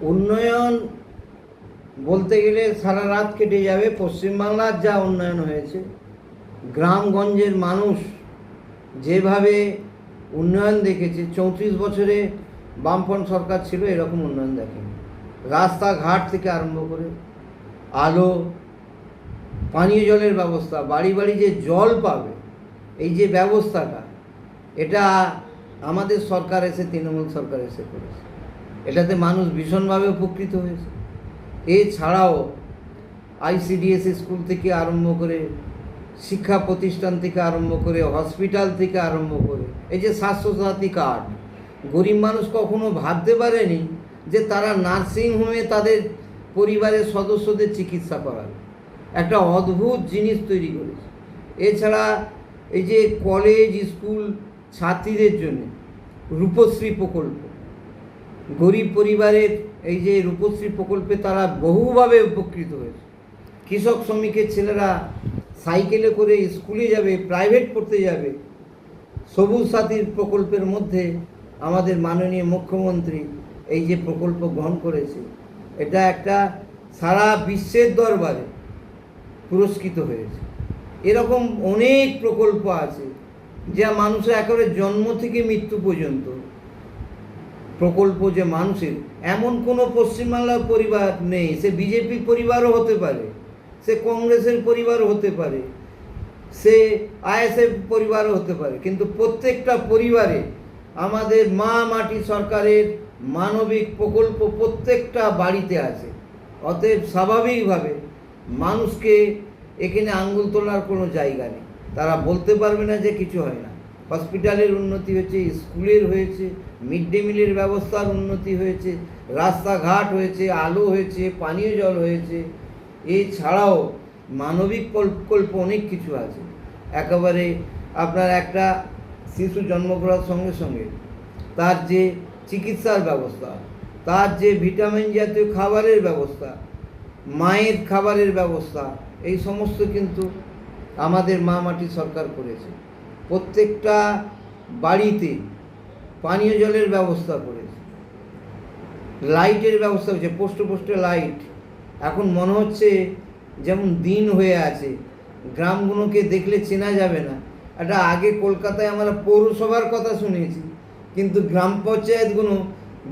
উন্নয়ন বলতে গেলে সারা রাত কেটে যাবে। পশ্চিমবাংলার যা উন্নয়ন হয়েছে, গ্রামগঞ্জের মানুষ যেভাবে উন্নয়ন দেখেছে, 34 বছরে বামফ্রন্ট সরকার ছিল এরকম উন্নয়ন দেখেনি। রাস্তাঘাট থেকে আরম্ভ করে আলো, পানীয় জলের ব্যবস্থা, বাড়ি বাড়ি যে জল পাবে, এই যে ব্যবস্থাটা, এটা আমাদের সরকার এসে, তৃণমূল সরকার এসে করেছে। এটাতে মানুষ ভীষণভাবে উপকৃত হয়েছে। এছাড়াও ICDS স্কুল থেকে আরম্ভ করে, শিক্ষা প্রতিষ্ঠান থেকে আরম্ভ করে, হসপিটাল থেকে আরম্ভ করে, এই যে স্বাস্থ্যসাথী কার্ড, গরিব মানুষ কখনো ভাবতে পারেনি যে তারা নার্সিংহোমে তাদের পরিবারের সদস্যদের চিকিৎসা করাবে। একটা অদ্ভুত জিনিস তৈরি করেছে। এছাড়া এই যে কলেজ স্কুল ছাত্রীদের জন্য রূপশ্রী প্রকল্প, গরিব পরিবারের এই যে রূপশ্রী প্রকল্পে তারা বহুভাবে উপকৃত হয়েছে। কৃষক শ্রমিকের ছেলেরা সাইকেলে করে স্কুলে যাবে, প্রাইভেট পড়তে যাবে। সবুজ সাথীর প্রকল্পের মধ্যে আমাদের মাননীয় মুখ্যমন্ত্রী এই যে প্রকল্প গ্রহণ করেছে, এটা একটা সারা বিশ্বের দরবারে পুরস্কৃত হয়েছে। এরকম অনেক প্রকল্প আছে যা মানুষের একেবারে জন্ম থেকে মৃত্যু পর্যন্ত প্রকল্প, যে মানুষের এমন কোনো পশ্চিমবাংলার পরিবার নেই, সে বিজেপির পরিবারও হতে পারে, সে কংগ্রেসের পরিবারও হতে পারে, সে ISF পরিবারও হতে পারে, কিন্তু প্রত্যেকটা পরিবারে আমাদের মা মাটি সরকারের মানবিক প্রকল্প প্রত্যেকটা বাড়িতে আছে। অতএব স্বাভাবিকভাবে মানুষকে এখানে আঙ্গুল তোলার কোনো জায়গা নেই। তারা বলতে পারবে না যে কিছু হয় না। হসপিটালের উন্নতি হয়েছে, স্কুলের হয়েছে, মিড ডে মিলের ব্যবস্থার উন্নতি হয়েছে, রাস্তাঘাট হয়েছে, আলো হয়েছে, পানীয় জল হয়েছে। এছাড়াও মানবিক প্রকল্প অনেক কিছু আছে। একেবারে আপনার একটা শিশু জন্ম করার সঙ্গে সঙ্গে তার যে চিকিৎসার ব্যবস্থা, তার যে ভিটামিন জাতীয় খাবারের ব্যবস্থা, মায়ের খাবারের ব্যবস্থা, এই সমস্ত কিন্তু আমাদের মা মাটি সরকার করেছে। প্রত্যেকটা বাড়িতে পানীয় জলের ব্যবস্থা করেছে, লাইটের ব্যবস্থা হয়েছে, পোস্টে পোস্টে লাইট। এখন মনে হচ্ছে যেমন দিন হয়ে আছে, গ্রামগুলোকে দেখলে চেনা যাবে না। এটা আগে কলকাতায় আমরা পৌরসভার কথা শুনেছি, কিন্তু গ্রাম পঞ্চায়েতগুলো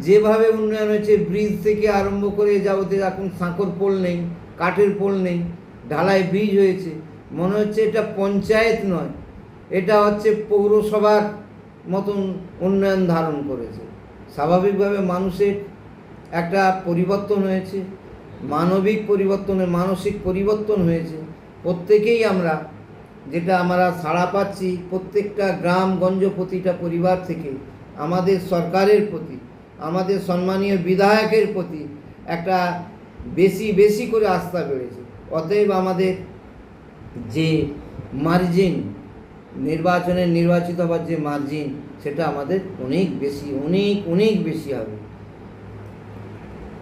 যেভাবে উন্নয়ন হয়েছে, ব্রিজ থেকে আরম্ভ করে যাবতীয়, এখন সাঁকর পোল নেই, কাঠের পোল নেই, ঢালাই ব্রিজ হয়েছে। মনে হচ্ছে এটা পঞ্চায়েত নয়, এটা হচ্ছে পৌরসভার মতন উন্নয়ন ধারণ করেছে। স্বাভাবিকভাবে মানুষের একটা পরিবর্তন হয়েছে, মানবিক পরিবর্তনে মানসিক পরিবর্তন হয়েছে। প্রত্যেকেই আমরা সাড়া পাচ্ছি, প্রত্যেকটা গ্রামগঞ্জ, প্রতিটা পরিবার থেকে আমাদের সরকারের প্রতি, আমাদের সম্মানীয় বিধায়কের প্রতি একটা বেশি বেশি করে আস্থা বেড়েছে। অতএব আমাদের যে মার্জিন, নির্বাচনের নির্বাচিত হবার যে মার্জিন, সেটা আমাদের অনেক বেশি, অনেক অনেক বেশি হবে।